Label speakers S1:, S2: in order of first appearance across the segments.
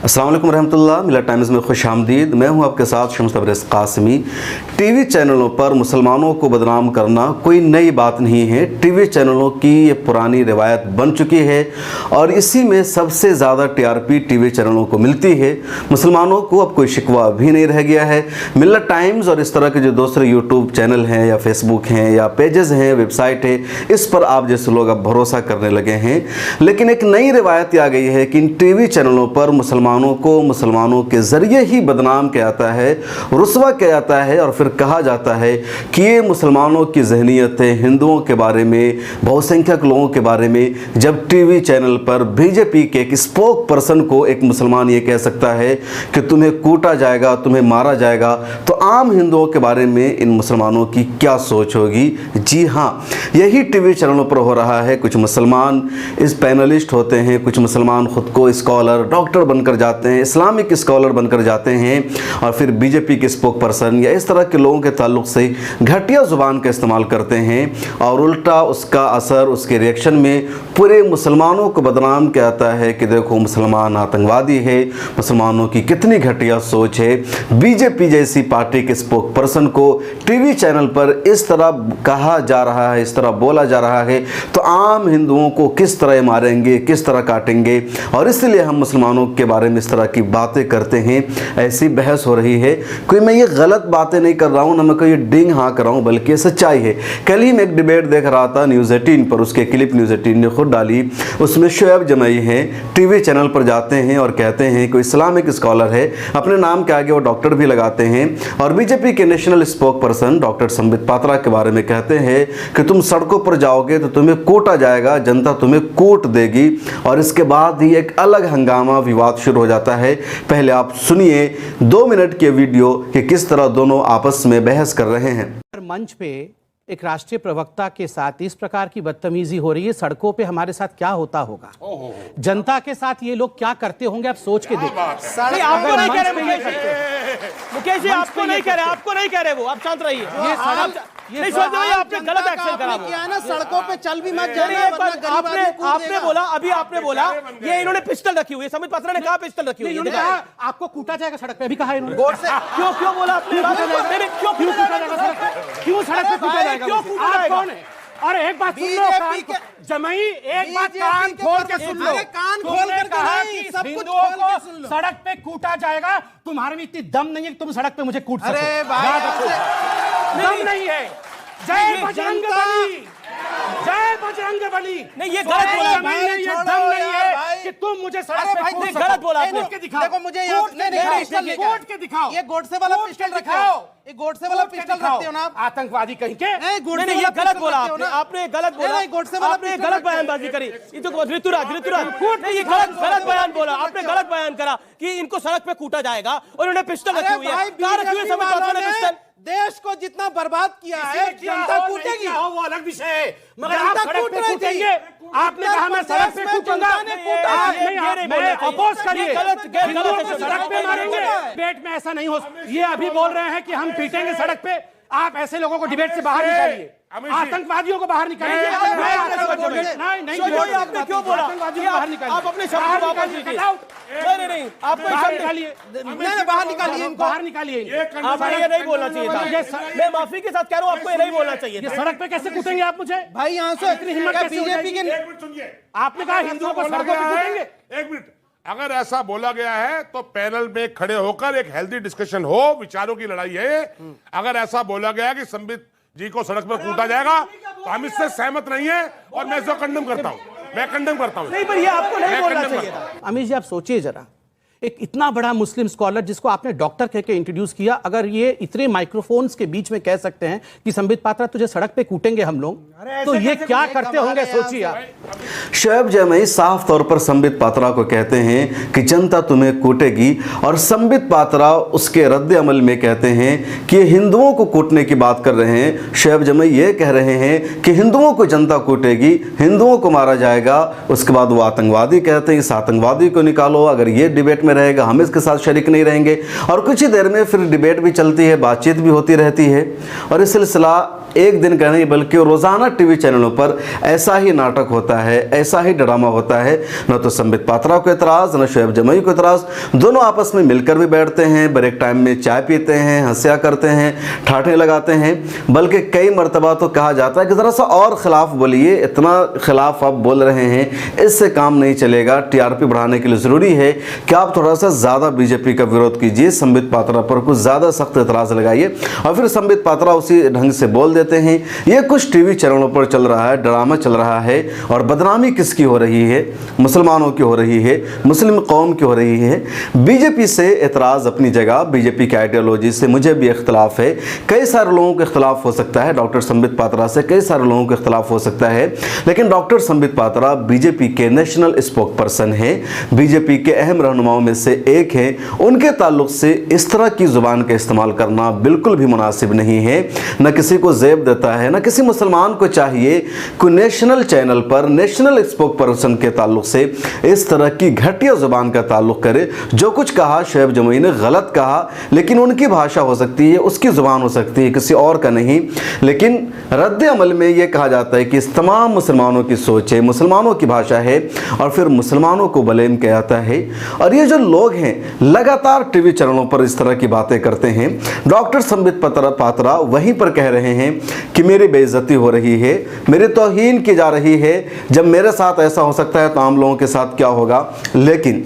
S1: अस्सलाम वालेकुम रहमतुल्लाह। मिलत टाइम्स में खुश आमदीद। मैं हूं आपके साथ शम्स तबरेज़ कासिमी। टीवी चैनलों पर मुसलमानों को बदनाम करना कोई नई बात नहीं है। टीवी चैनलों की ये पुरानी रिवायत बन चुकी है और इसी में सबसे ज़्यादा टीआरपी टीवी चैनलों को मिलती है। मुसलमानों को अब कोई शिकवा भी नहीं रह गया है। मिलत टाइम्स और इस तरह के जो दूसरे यूट्यूब चैनल हैं या फेसबुक हैं या पेजेस हैं, वेबसाइट है, इस पर आप जैसे लोग अब भरोसा करने लगे हैं। लेकिन एक नई रिवायत आ गई है कि इन टीवी चैनलों पर मुसलमानों को मुसलमानों के ज़रिए ही बदनाम किया जाता है, रुस्वा किया जाता है और फिर कहा जाता है कि ये मुसलमानों की ज़हनीत है, हिंदुओं के बारे में, बहुसंख्यक लोगों के बारे में। जब टीवी चैनल पर बीजेपी के एक स्पोक पर्सन को एक मुसलमान ये कह सकता है कि तुम्हें कूटा जाएगा, तुम्हें मारा जाएगा, तो आम हिंदुओं के बारे में इन मुसलमानों की क्या सोच होगी। जी हाँ, यही टीवी चैनलों पर हो रहा है। कुछ मुसलमान इस पैनलिस्ट होते हैं, कुछ मुसलमान ख़ुद को स्कॉलर, डॉक्टर बनकर जाते हैं, इस्लामिक स्कॉलर बनकर जाते हैं और फिर बीजेपी के स्पोक पर्सन या इस तरह के लोगों के ताल्लुक़ से घटिया ज़ुबान का इस्तेमाल करते हैं और उल्टा उसका असर, उसके रिएक्शन में पूरे मुसलमानों को बदनाम किया जाता है कि देखो मुसलमान आतंकवादी है, मुसलमानों की कितनी घटिया सोच है। बीजेपी जैसी पार्टी के स्पोक पर्सन को टीवी चैनल पर इस तरह कहा जा रहा है, इस तरह बोला जा रहा है, तो आम हिंदुओं को किस तरह मारेंगे, किस तरह काटेंगे। और इसलिए हम मुसलमानों के बारे में इस तरह की बातें करते हैं। ऐसी बहस हो रही है। कोई मैं ये गलत बातें नहीं कर रहा हूँ, ना मैं कोई डिंग हाँ कर रहा हूँ, बल्कि ये सच्चाई है। कल ही मैं एक डिबेट देख रहा था न्यूज़ 18 पर, उसके क्लिप न्यूज़ 18 ने खुद डाली। उसमें शोएब जमई हैं, टीवी चैनल पर जाते हैं और कहते हैं कोई इस्लामिक स्कॉलर है, अपने नाम के आगे वो डॉक्टर भी लगाते हैं, और बीजेपी के national spoke person doctor Sambit Patra के बारे में कहते हैं कि तुम सड़कों पर जाओगे तो तुम्हें कूटा जाएगा, जनता तुम्हें कूट देगी। और इसके बाद ही एक अलग हंगामा, विवाद शुरू हो जाता है। पहले आप सुनिए 2 मिनट के वीडियो कि किस तरह दोनों आपस में बहस कर रहे हैं।
S2: मंच पे एक राष्ट्रीय प्रवक्ता के साथ इस प्रकार की बदतमीजी हो रही है। सड़कों पे हमारे साथ क्या होता होगा, जनता के साथ ये लोग क्या करते होंगे, आप सोच के देखिए।
S3: आपको नहीं कह रहे मुकेश जी, आपको नहीं कह रहे, आपको नहीं कह रहे वो, आप शांत रहिए। नहीं सोच रहे, आपने गलत एक्शन करा किया है ना। सड़कों पे चल भी मत जाना। आपने बोला, अभी आपने बोला ये इन्होंने पिस्टल रखी हुई है। संबित पात्रा ने कहा पिस्टल रखी हुई है।
S2: आपको कूटा जाएगा सड़क पे, अभी कहा इन्होंने।
S3: क्यों बोला आपने? क्यों कूटा जाएगा सड़क पे? क्यों सड़क पे कूटा जाएगा? क्यों कूटा जाएगा?
S2: कौन है? और एक बात सुन लो जमई, एक बात कान खोल के सुन लो।
S3: कान खोल कर कहा कि सब कुछ खोल के सुन लो।
S2: सड़क पे कूटा जाएगा। तुम्हारे में इतनी दम नहीं है कि तुम सड़क पे मुझे कूट सको।
S3: अरे भाई,
S2: दम नहीं है। जय बजरंग बली, जय बजरंग बली।
S3: नहीं, ये गलत बोला।
S2: ये दम नहीं है कि तुम मुझे सड़क पे कूट सको।
S3: गलत बोला आपने।
S4: देखो मुझे कोर्ट
S2: के दिखाओ।
S4: ये गोडसे वाला पिस्टल रखाओ, ये गोडसे वाला पिस्टल रखते हो ना आप,
S2: आतंकवादी कहीं के।
S3: नहीं, ये गलत बोला आपने। आपने गलत बोला,
S4: गोडसे वाला
S3: आपने गलत बयानबाजी करी। ये तो ऋतुराज नहीं, ये गलत बयान बोला आपने। गलत बयान करा कि इनको सड़क पे कूटा जाएगा और उन्होंने पिस्टल रखी हुई है। कहां रखी हुई है संबित पात्रा ने पिस्टल?
S4: देश को जितना बर्बाद किया है, जनता कूटेगी।
S2: वो अलग विषय है, मगर आप सड़क पे कूटेंगे। आपने कहा मैं सड़क पे कूटूंगा, मैं अपोज करिए। सड़क पे मारेंगे, पेट में ऐसा नहीं हो। ये अभी बोल रहे हैं कि हम पीटेंगे सड़क पे। आप ऐसे लोगों को डिबेट से बाहर निकालिए, आतंकवादियों को बाहर निकालिए।
S3: नहीं, आपने क्यों बोला?
S2: आतंकवादियों को बाहर निकालिए।
S3: आप अपने शब्द वापस लीजिए। नहीं, आपको
S2: बाहर निकालिए,
S4: बाहर निकालिए,
S2: बाहर निकालिए।
S3: आपको ये नहीं बोलना चाहिए था। मैं माफी के साथ कह रहा हूँ, आपको ये नहीं बोलना चाहिए था।
S2: सड़क पे कैसे कूटेंगे आप मुझे?
S4: भाई यहाँ से
S2: इतनी हिम्मत कैसे हो
S4: बीजेपी
S2: जाएगी?
S4: के
S2: आपने कहा हिंदुओं को सड़कों पे कूटेंगे।
S5: एक मिनट, अगर ऐसा बोला गया है तो पैनल में खड़े होकर एक हेल्दी डिस्कशन हो, विचारों की लड़ाई है। अगर ऐसा बोला गया कि संबित जी को सड़क पर कूटा जाएगा तो हम इससे सहमत नहीं है और मैं इसको कंडेम करता हूं। मैं कंडेम करता हूं।
S3: नहीं, पर ये आपको नहीं बोलना चाहिए था।
S2: अमीश जी, आप सोचिए जरा, एक इतना बड़ा मुस्लिम स्कॉलर जिसको आपने डॉक्टर कह के इंट्रोड्यूस किया, अगर ये इतने माइक्रोफोन्स के बीच में कह सकते हैं कि संबित पात्रा तुझे सड़क पे कूटेंगे हम लोग, तो ये क्या करते होंगे, सोचिए आप।
S1: शोएब जमई साफ तौर पर संबित पात्रा को कहते हैं कि जनता तुम्हें कूटेगी, और संबित पात्रा उसके रद्द अमल में कहते हैं कि हिंदुओं को कूटने की बात कर रहे हैं। शोएब जमई ये कह रहे हैं कि हिंदुओं को जनता कूटेगी, हिंदुओं को मारा जाएगा। उसके बाद वो आतंकवादी कहते हैं, इस आतंकवादी को निकालो। अगर ये डिबेट में रहेगा, हम इसके साथ शरीक नहीं रहेंगे। और कुछ ही देर में फिर डिबेट भी चलती है, बातचीत भी होती रहती है, और ये सिलसिला एक दिन का नहीं बल्कि रोज़ाना टीवी चैनलों पर ऐसा ही नाटक होता है, ऐसा ही ड्रामा होता है। न तो संबित पात्रा को एतराज़, न शोएब जमुई को एतराज़। दोनों आपस में मिलकर भी बैठते हैं, ब्रेक टाइम में चाय पीते हैं, हंसिया करते हैं, ठाठे लगाते हैं। बल्कि कई मरतबा तो कहा जाता है कि ज़रा सा और खिलाफ बोलिए, इतना खिलाफ आप बोल रहे हैं, इससे काम नहीं चलेगा। टीआरपी बढ़ाने के लिए ज़रूरी है कि आप थोड़ा सा ज़्यादा बीजेपी का विरोध कीजिए, संबित पात्रा पर कुछ ज़्यादा सख्त एतराज़ लगाइए। और फिर संबित पात्रा उसी ढंग से बोल देते हैं। ये कुछ टीवी चैनलों पर चल रहा है, ड्रामा चल रहा है। और बदनामी किसकी हो रही है? मुसलमानों की हो रही है, मुस्लिम कौम की हो रही है। बीजेपी से एतराज़ अपनी जगह, बीजेपी की आइडियोलॉजी से मुझे भी इख्तलाफ है, कई सारे लोगों को इख्तलाफ हो सकता है। डॉक्टर संबित पात्रा से कई सारे लोगों को इख्तलाफ हो सकता है, लेकिन डॉक्टर संबित पात्रा बीजेपी के नेशनल स्पोक पर्सन है, बीजेपी के अहम रहनुमाओं में से एक है। उनके ताल्लुक से इस तरह की ज़ुबान का इस्तेमाल करना बिल्कुल भी मुनासिब नहीं है, न किसी को ज़ेब देता है, न किसी मुसलमान को चाहिए कि नेशनल चैनल पर नेशनल स्पोक पर्सन के ताल्लुक से इस तरह की घटिया ज़ुबान का ताल्लुक करे। जो कुछ कहा शोएब जमुई ने गलत कहा, लेकिन उनकी भाषा हो सकती है, उसकी ज़ुबान हो सकती है, किसी और का नहीं। लेकिन रद्द अमल में यह कहा जाता है कि इस तमाम मुसलमानों की सोच है, मुसलमानों की भाषा है, और फिर मुसलमानों को ब्लेम किया जाता है। और ये जो लोग हैं लगातार टीवी चैनलों पर इस तरह की बातें करते हैं। डॉक्टर संबित पात्रा वहीं पर कह रहे हैं कि मेरी बेइज्जती हो रही है, मेरी तौहीन की जा रही है। जब मेरे साथ ऐसा हो सकता है तो आम लोगों के साथ क्या होगा? लेकिन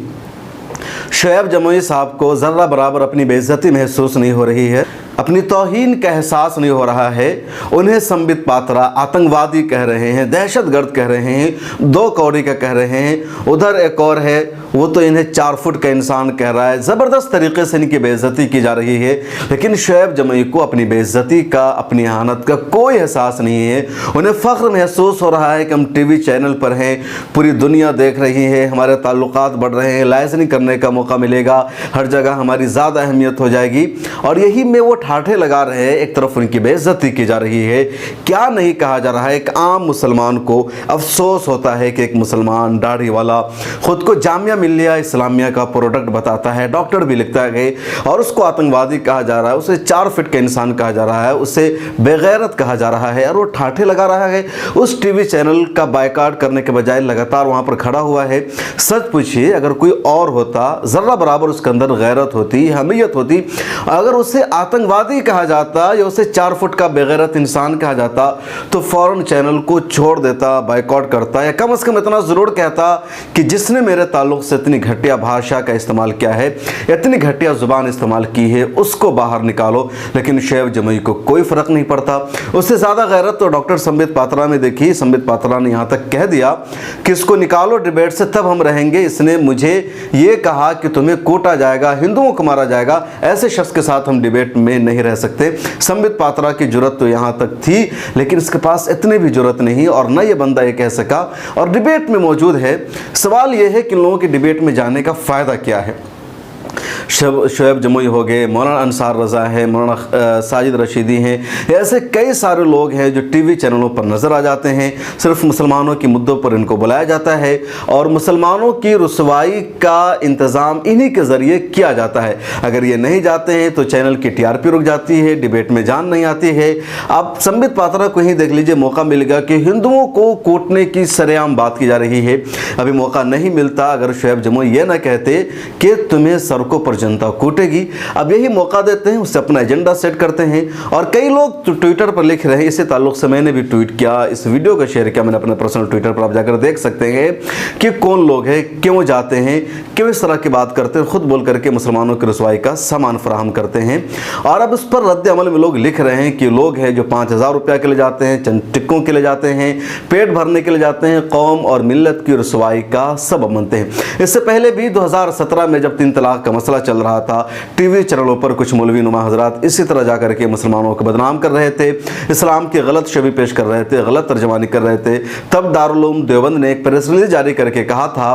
S1: शोएब जमुई साहब को ज़र्रा बराबर अपनी बेइज्जती महसूस नहीं हो रही है, अपनी तौहीन का एहसास नहीं हो रहा है। उन्हें संबित पात्रा आतंकवादी कह रहे हैं, दहशतगर्द कह रहे हैं, 2 कौड़ी का कह रहे हैं। उधर एक और है, वो तो इन्हें 4 फुट का इंसान कह रहा है। ज़बरदस्त तरीके से इनकी बेइज्जती की जा रही है। लेकिन शोएब जमुई को अपनी बेइज्जती का, अपनी आनत का कोई एहसास नहीं है। उन्हें फ़ख्र महसूस हो रहा है कि हम टीवी चैनल पर हैं, पूरी दुनिया देख रही है, हमारे ताल्लुकात बढ़ रहे हैं, लाइजनी करने का मौका मिलेगा, हर जगह हमारी ज़्यादा अहमियत हो जाएगी। और यही में वो ठाठे लगा रहे हैं, एक तरफ उनकी बेइज्जती की जा रही है। क्या नहीं कहा जा रहा है? एक आम मुसलमान को अफसोस होता है कि एक मुसलमान दाढ़ी वाला खुद को जामिया मिल्लिया इस्लामिया का प्रोडक्ट बताता है, डॉक्टर भी लिखता है, और उसको आतंकवादी कहा जा रहा है, उसे 4 फीट का इंसान कहा जा रहा है, उसे बेगैरत कहा जा रहा है, और वो ठाठे लगा रहा है। उस टीवी चैनल का बायकॉट करने के बजाय लगातार वहाँ पर खड़ा हुआ है। सच पूछिए, अगर कोई और होता, ज़र्रा बराबर उसके अंदर गैरत होती, हमीयत होती, अगर उसे आतंकवादी कहा जाता या उसे 4 फुट का बेगैरत इंसान कहा जाता, तो फ़ौरन चैनल को छोड़ देता, बायकॉट करता, या कम से कम इतना ज़रूर कहता कि जिसने मेरे ताल्लुक़ से इतनी घटिया भाषा का इस्तेमाल किया है, इतनी घटिया ज़ुबान इस्तेमाल की है, उसको बाहर निकालो। लेकिन शोएब जमुई को कोई फ़र्क नहीं पड़ता। उससे ज़्यादा गैरत तो डॉक्टर संबित पात्रा में देखी। संबित पात्रा ने यहाँ तक कह दिया कि इसको निकालो डिबेट से, तब हम रहेंगे। इसने मुझे ये कहा कि तुम्हें कूटा जाएगा, हिंदुओं को मारा जाएगा, ऐसे शख्स के साथ हम डिबेट में नहीं रह सकते। संबित पात्रा की जुर्रत तो यहाँ तक थी, लेकिन इसके पास इतनी भी जुर्रत नहीं, और न ये बंदा ये कह सका, और डिबेट में मौजूद है। सवाल ये है कि लोगों की डिबेट में जाने का फ़ायदा क्या है? शोएब जमुई हो गए, मौलाना अंसार रज़ा है, मौलाना साजिद रशीदी हैं, ऐसे कई सारे लोग हैं जो टीवी चैनलों पर नज़र आ जाते हैं। सिर्फ मुसलमानों के मुद्दों पर इनको बुलाया जाता है, और मुसलमानों की रुसवाई का इंतज़ाम इन्हीं के ज़रिए किया जाता है। अगर ये नहीं जाते हैं तो चैनल की टीआरपी रुक जाती है, डिबेट में जान नहीं आती है। आप संबित पात्रा को ही देख लीजिए, मौका मिलेगा कि हिंदुओं को कूटने की सरेआम बात की जा रही है। अभी मौका नहीं मिलता अगर शोएब जमुई ये ना कहते कि तुम्हें सड़कों पर जनता कूटेगी। अब यही मौका देते हैं, उससे अपना एजेंडा सेट करते हैं। और कई लोग तो ट्विटर पर लिख रहे हैं, इसी ताल्लुक से मैंने भी ट्वीट किया, इस वीडियो को शेयर किया मैंने अपने पर्सनल ट्विटर पर, आप जाकर देख सकते हैं कि कौन लोग हैं, क्यों जाते हैं, क्यों इस तरह की बात करते हैं, खुद बोल करके मुसलमानों की रसवाई का सामान फराहम करते हैं। और अब उस पर रद्द अमल में लोग लिख रहे हैं कि लोग हैं जो 5000 रुपया के लिए जाते हैं, चंद टिक्कों के लिए जाते हैं, पेट भरने के लिए जाते हैं, कौम और मिल्लत की रसवाई का सबब बनते हैं। इससे पहले भी 2017 में जब 3 तलाक का मसला चल रहा था, टीवी चैनलों पर कुछ मौलवी नुमा हजरात इसी तरह जाकर के मुसलमानों को बदनाम कर रहे थे, इस्लाम की गलत छवि पेश कर रहे थे, गलत तर्जमानी कर रहे थे। तब दारुल उलूम देवबंद ने एक प्रेस रिलीज जारी करके कहा था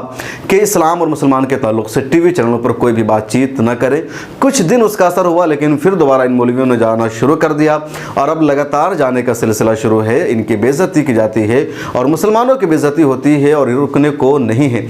S1: कि इस्लाम और मुसलमान के ताल्लुक से टीवी चैनलों पर कोई भी बातचीत न करे। कुछ दिन उसका असर हुआ, लेकिन फिर दोबारा इन मौलवियों ने जाना शुरू कर दिया, और अब लगातार जाने का सिलसिला शुरू है। इनकी बेइज्जती की जाती है और मुसलमानों की बेइज्जती होती है, और रुकने को नहीं है।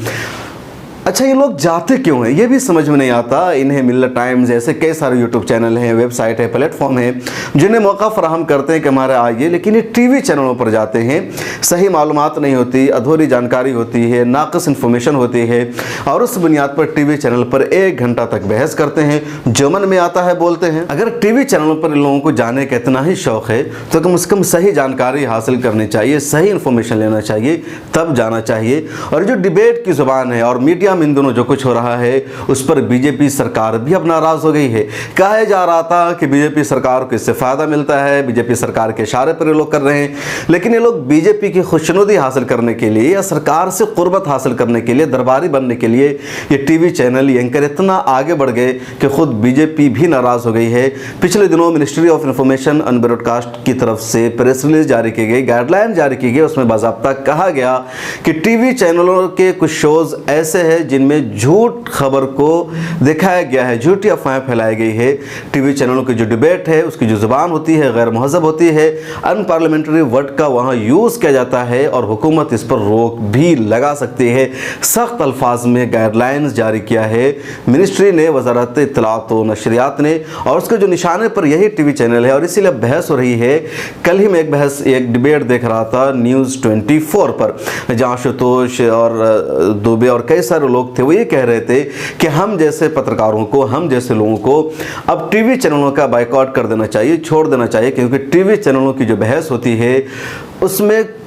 S1: अच्छा, ये लोग जाते क्यों हैं ये भी समझ में नहीं आता। इन्हें मिल्लत टाइम्स जैसे कई सारे यूट्यूब चैनल हैं, वेबसाइट है, प्लेटफॉर्म है जिन्हें मौका फराहम करते हैं कि हमारे आइए, लेकिन ये टीवी चैनलों पर जाते हैं। सही मालूमात नहीं होती, अधूरी जानकारी होती है, नाक़िस इन्फॉर्मेशन होती है और उस बुनियाद पर टीवी चैनल पर 1 घंटा तक बहस करते हैं, जो मन में आता है बोलते हैं। अगर टीवी चैनलों पर इन लोगों को जाने का इतना ही शौक़ है तो कम से कम सही जानकारी हासिल करनी चाहिए, सही इन्फॉर्मेशन लेना चाहिए, तब जाना चाहिए। और जो डिबेट की ज़ुबान है और मीडिया में इन दोनों जो कुछ हो रहा है उस पर बीजेपी सरकार भी अब नाराज हो गई है। कहा जा रहा था कि बीजेपी सरकार को इससे फायदा मिलता है, बीजेपी सरकार के इशारे पर ये लोग कर रहे हैं, लेकिन ये लोग बीजेपी की खुशनुदी हासिल करने के लिए या सरकार से कुर्बत हासिल करने के लिए, दरबारी बनने के लिए ये टीवी चैनल एंकर इतना आगे बढ़ गए कि खुद बीजेपी भी नाराज हो गई है। पिछले दिनों ministry of information and broadcast की तरफ से प्रेस रिलीज जारी की गई, गाइडलाइन जारी की गई, उसमें बाज़ाब्ता कहा गया कि टीवी चैनलों के कुछ शोज ऐसे हैं जिनमें झूठ खबर को दिखाया गया है, झूठी अफवाहें फैलाई गई है। टीवी चैनलों की जो डिबेट है उसकी जो ज़ुबान होती है गैर महज़ब होती है, अनपार्लियामेंट्री वर्ड का वहाँ यूज़ किया जाता है और हुकूमत इस पर रोक भी लगा सकती है। सख्त अल्फाज में गाइडलाइंस जारी किया है मिनिस्ट्री ने, वजारत इत्तलात व नशरियात ने, और उसके जो निशाने पर यही टीवी चैनल है और इसीलिए बहस हो रही है। कल ही मैं एक डिबेट देख रहा था न्यूज़ 24 पर, जहाँ आशुतोष और दुबे और कई सारे लोग थे, वो ये कह रहे थे कि हम जैसे पत्रकारों को, हम जैसे लोगों को अब टीवी चैनलों का बायकॉट कर देना चाहिए, छोड़ देना चाहिए, क्योंकि टीवी चैनलों की जो बहस होती है उसमें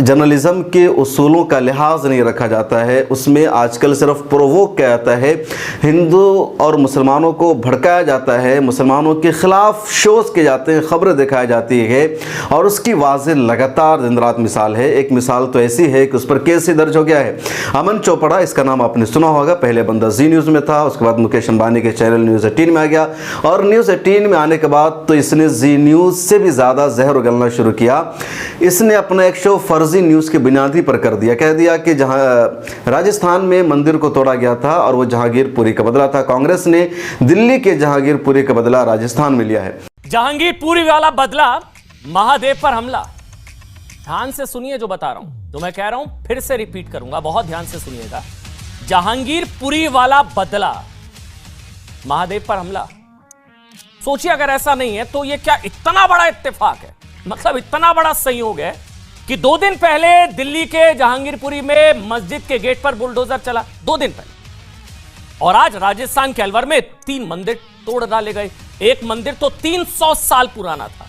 S1: जर्नलिज्म के उसूलों का लिहाज नहीं रखा जाता है, उसमें आजकल सिर्फ प्रोवोक किया जाता है, हिंदू और मुसलमानों को भड़काया जाता है, मुसलमानों के ख़िलाफ़ शोज़ किए जाते हैं, ख़बरें दिखाई जाती है और उसकी वाज़ेह लगातार दिन रात मिसाल है। एक मिसाल तो ऐसी है कि उस पर केस ही दर्ज हो गया है। अमन चोपड़ा, इसका नाम आपने सुना होगा, पहले बंदा जी न्यूज़ में था, उसके बाद मुकेश अंबानी के चैनल न्यूज़ 18 में आ गया और न्यूज़ 18 में आने के बाद तो इसने जी न्यूज़ से भी ज़्यादा जहर उगलना शुरू किया। इसने अपना एक शो फर्जी न्यूज़ की बुनियादी पर कर दिया, कह दिया कि जहां राजस्थान में मंदिर को तोड़ा गया था और वो जहांगीरपुरी का बदला था, कांग्रेस ने दिल्ली के जहांगीरपुरी का बदला राजस्थान में लिया है।
S6: जहांगीरपुरी वाला बदला, महादेव पर हमला। ध्यान से सुनिए जो बता रहा हूं, तो मैं कह रहा हूं फिर से रिपीट करूंगा, बहुत ध्यान से सुनिएगा। जहांगीरपुरी वाला बदला, महादेव पर हमला। सोचिए अगर ऐसा नहीं है तो ये क्या इतना बड़ा इत्तेफाक है, मतलब इतना बड़ा संयोग है कि 2 दिन पहले दिल्ली के जहांगीरपुरी में मस्जिद के गेट पर बुलडोजर चला, 2 दिन पहले, और आज राजस्थान के अलवर में 3 मंदिर तोड़ डाले गए। एक मंदिर तो 300 साल पुराना था।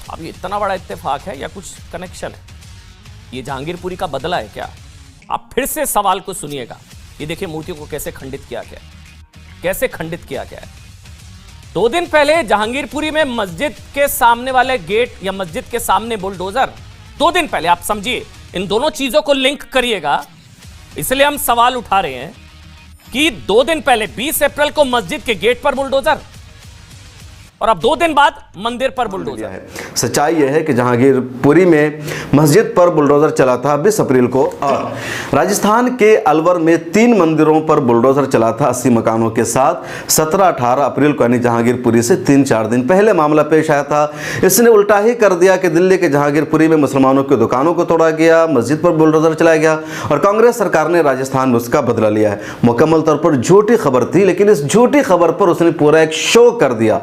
S6: अब ये इतना बड़ा इत्तेफाक है या कुछ कनेक्शन है? ये जहांगीरपुरी का बदला है क्या? आप फिर से सवाल को सुनिएगा। ये देखिए मूर्तियों को कैसे खंडित किया गया, कैसे खंडित किया गया है। 2 दिन पहले जहांगीरपुरी में मस्जिद के सामने वाले गेट या मस्जिद के सामने बुलडोजर, 2 दिन पहले। आप समझिए, इन दोनों चीजों को लिंक करिएगा, इसलिए हम सवाल उठा रहे हैं कि 2 दिन पहले 20 अप्रैल को मस्जिद के गेट पर बुलडोजर और अब 2 दिन बाद मंदिर पर बुलडोजर है।
S1: सच्चाई यह है कि जहांगीरपुरी में मस्जिद पर बुलडोजर चला था 20 अप्रैल को, और राजस्थान के अलवर में 3 मंदिरों पर बुलडोजर चला था 80 मकानों के साथ 17-18 अप्रैल को, यानी जहांगीरपुरी से 3-4 दिन पहले मामला पेश आया था। इसने उल्टा ही कर दिया कि दिल्ली के जहांगीरपुरी में मुसलमानों की दुकानों को तोड़ा गया, मस्जिद पर बुलडोजर चलाया गया और कांग्रेस सरकार ने राजस्थान में उसका बदला लिया है। मुकम्मल तौर पर झूठी खबर थी, लेकिन इस झूठी खबर पर उसने पूरा एक शो कर दिया,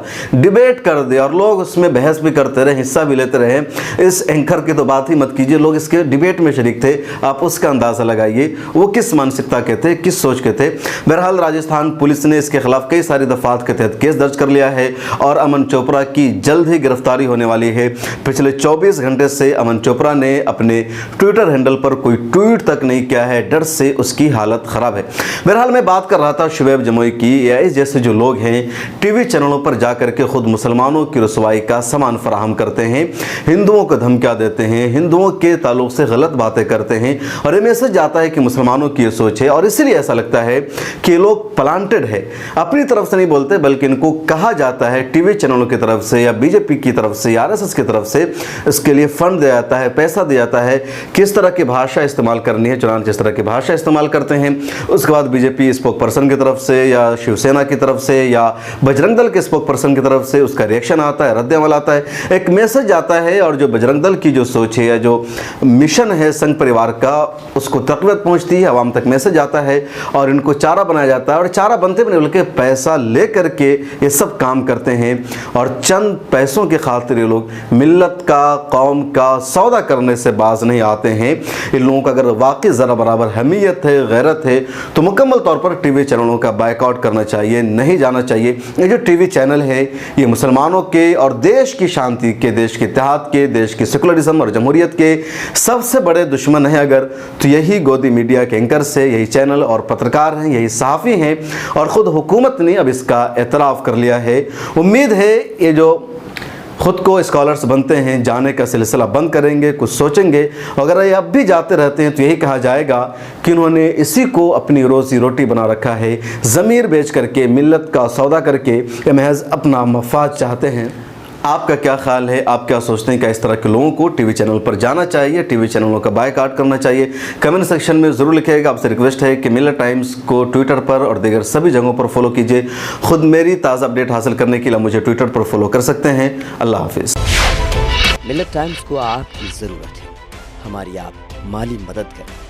S1: डिबेट कर दिया और लोग उसमें बहस भी करते रहे, हिस्सा भी लेते रहे। इस एंकर की तो बात ही मत कीजिए, लोग इसके डिबेट में शरीक थे। आप उसका अंदाजा लगाइए वो किस मानसिकता के थे, किस सोच के थे। बहरहाल राजस्थान पुलिस ने इसके खिलाफ कई सारी दफात के तहत केस दर्ज कर लिया है और अमन चोपड़ा की जल्द ही गिरफ्तारी होने वाली है। पिछले 24 घंटे से अमन चोपड़ा ने अपने ट्विटर हैंडल पर कोई ट्वीट तक नहीं किया है, डर से उसकी हालत खराब है। बहरहाल मैं बात कर रहा था शुएब जमुई की, या इस जैसे जो लोग हैं टीवी चैनलों पर जाकर के खुद मुसलमानों की रसवाई का सामान फराहम करते हैं, हिंदुओं को धमकियां देते हैं, हिंदुओं के ताल्लुक से गलत बातें करते हैं और ये मैसेज जाता है कि मुसलमानों की ये सोच है। और इसीलिए ऐसा लगता है कि लोग प्लांटेड है, अपनी तरफ से नहीं बोलते बल्कि इनको कहा जाता है टीवी चैनलों की तरफ से या बीजेपी की तरफ से या आरएसएस की तरफ से, इसके लिए फंड दिया जाता है, पैसा दिया जाता है, किस तरह की भाषा इस्तेमाल करनी है, चुनाव किस तरह की भाषा इस्तेमाल करते हैं। उसके बाद बीजेपी स्पोक पर्सन की तरफ से या शिवसेना की तरफ से या बजरंग दल के स्पोक पर्सन की तरफ से उसका रिएक्शन आता है, रद्द-ए-अमल आता है, एक मैसेज आता है, और जो बजरंग दल की जो सोच है या जो मिशन है संघ परिवार का, उसको तक़वियत पहुंचती है, आवाम तक मैसेज आता है और इनको चारा बनाया जाता है। और चारा बनते बने बल्कि पैसा ले करके ये सब काम करते हैं, और चंद पैसों की खातिर ये लोग मिल्लत का, कौम का सौदा करने से बाज नहीं आते हैं। इन लोगों का अगर वाकई ज़रा बराबर हमीयत है, गैरत है, तो मुकम्मल तौर पर टीवी चैनलों का बायकॉट करना चाहिए, नहीं जाना चाहिए। ये जो टीवी चैनल है ये मुसलमानों के और देश की शांति के, देश के इत्तेहाद के, देश की सेकुलरिज्म और जमहूरियत के सबसे बड़े दुश्मन है अगर, तो यही गोदी मीडिया के एंकर्स है, यही चैनल और पत्रकार हैं, यही सहाफ़ी हैं, और ख़ुद हुकूमत ने अब इसका एतराफ़ कर लिया है। उम्मीद है ये जो ख़ुद को स्कॉलर्स बनते हैं जाने का सिलसिला बंद करेंगे, कुछ सोचेंगे। अगर ये अब भी जाते रहते हैं तो यही कहा जाएगा कि उन्होंने इसी को अपनी रोज़ी रोटी बना रखा है, ज़मीर बेच करके, मिल्लत का सौदा करके, ये महज अपना मफाद चाहते हैं। आपका क्या ख्याल है, आप क्या सोचते हैं कि इस तरह के लोगों को टीवी चैनल पर जाना चाहिए, टीवी चैनलों का बायकॉट करना चाहिए? कमेंट सेक्शन में ज़रूर लिखिएगा। आपसे रिक्वेस्ट है कि मिल्लत टाइम्स को ट्विटर पर और दीगर सभी जगहों पर फॉलो कीजिए। खुद मेरी ताज़ा अपडेट हासिल करने के लिए मुझे ट्विटर पर फॉलो कर सकते हैं। अल्लाह हाफिज़।
S7: मिल्लत टाइम्स को आपकी ज़रूरत है, हमारी आप माली मदद करें।